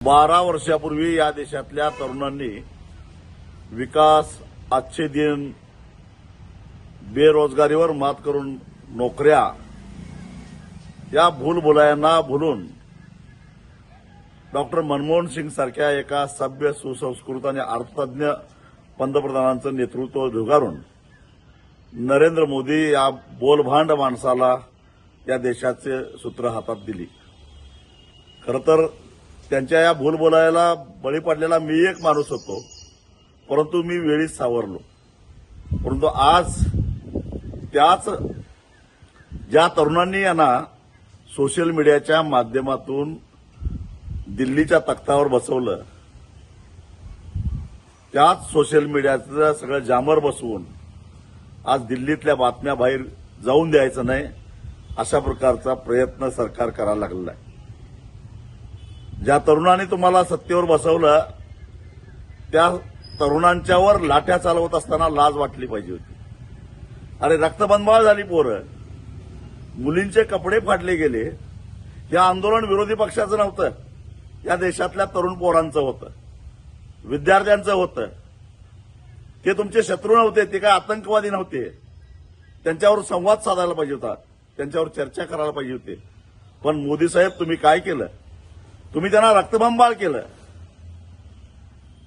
12 वर्षापूर्वी या देशातल्या तरुणांनी विकास, आजचे दिन, बेरोजगारीवर मात करून नोकऱ्या या भूलभुलैयांना भुलून डॉक्टर मनमोहन सिंग सारख्या एका सभ्य, सुसंस्कृत आणि अर्थतज्ञ पंतप्रधानांचं नेतृत्व झुगारून नरेंद्र मोदी या बोलभांड माणसाला या देशाचे सूत्र हातात दिली। खरं तर त्यांच्या या भूलभुलैयाला बळी पडलेला मी एक माणूस होतो, परंतु मी वेळीच सावरलो। परंतु आज त्याच ज्या तरुणांनी यांना सोशल मीडियाच्या माध्यमातून दिल्लीच्या तख्तावर बसवलं, त्याच सोशल मीडियाचं सगळं जामर बसवून आज दिल्लीतल्या बातम्या बाहेर जाऊन द्यायचं नाही, अशा प्रकारचा प्रयत्न सरकार करायला लागलेला आहे। ज्या तरुणांनी तुम्हाला सत्तेवर बसवलं, त्या तरुणांच्यावर लाठ्या चालवत असताना लाज वाटली पाहिजे होती। अरे रक्तबंबाळ झाली पोरं, मुलींचे कपडे फाडले गेले। हे आंदोलन विरोधी पक्षाचं नव्हतं, या देशातल्या तरुण पोरांचं होतं, विद्यार्थ्यांचं होतं। ते तुमचे शत्रू नव्हते, ते काय आतंकवादी नव्हते। त्यांच्यावर संवाद साधायला पाहिजे होता, त्यांच्यावर चर्चा करायला पाहिजे होती। पण मोदी साहेब, तुम्ही काय केलं? तुम्ही त्यांना रक्तबंबाळ केलं।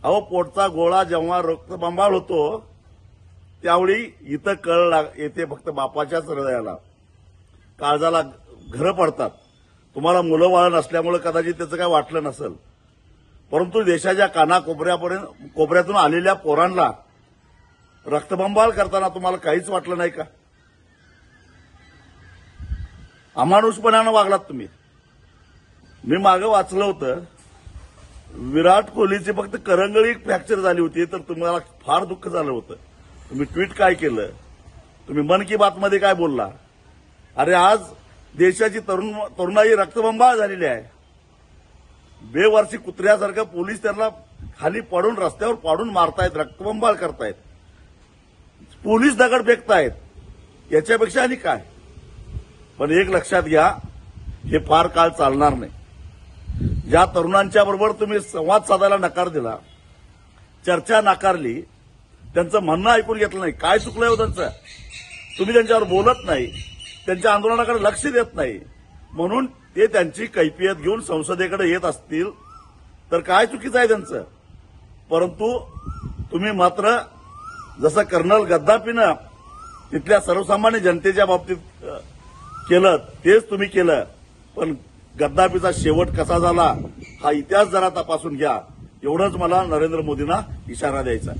अहो, पोटचा गोळा जेव्हा रक्तबंबाळ होतो, त्यावेळी इथं कळ येते फक्त बापाच्याच हृदयाला, काळजाला घरं पडतात। तुम्हाला मुलं बाळ नसल्यामुळे कदाचित त्याचं काय वाटलं नसेल, परंतु देशाच्या कोपऱ्यातून आलेल्या पोरांना रक्तबंबाळ करताना तुम्हाला काहीच वाटलं नाही का? अमानुषपणानं वागलात तुम्ही। मी मागं वाचलं होतं, विराट कोहलीची फक्त करंगळी फ्रॅक्चर झाली होती, तर तुम्हाला फार दुःख झालं होतं। तुम्ही ट्विट काय केलं? तुम्ही मन की बात मध्ये काय बोलला? अरे आज देशाची तरुणाई रक्तबंबाळ झालेली आहे। बेवारसी कुत्र्यासारखं पोलीस त्यांना खाली पडून रस्त्यावर पाडून मारतायत, रक्तबंबाळ करतायत, पोलीस दगड फेकतायत। याच्यापेक्षा आणि काय? पण एक लक्षात घ्या, हे फार काळ चालणार नाही। ज्या तरुणांच्या बरोबर तुम्ही संवाद साधायला नकार दिला, चर्चा नाकारली, त्यांचं म्हणणं ऐकून घेतलं नाही, काय चुकलंय हो त्यांचं? तुम्ही त्यांच्यावर बोलत नाही, त्यांच्या आंदोलनाकडे लक्ष देत नाही, म्हणून ते त्यांची कैफियत घेऊन संसदेकडे येत असतील तर काय चुकीचं आहे त्यांचं? परंतु तुम्ही मात्र जसं कर्नल गद्दाफीनं तिथल्या सर्वसामान्य जनतेच्या बाबतीत केलं, तेच तुम्ही केलं। पण गद्दाफीचा शेवट कसा झाला हा इतिहास जरा तपासून घ्या, एवढंच मला नरेंद्र मोदींना इशारा द्यायचा आहे।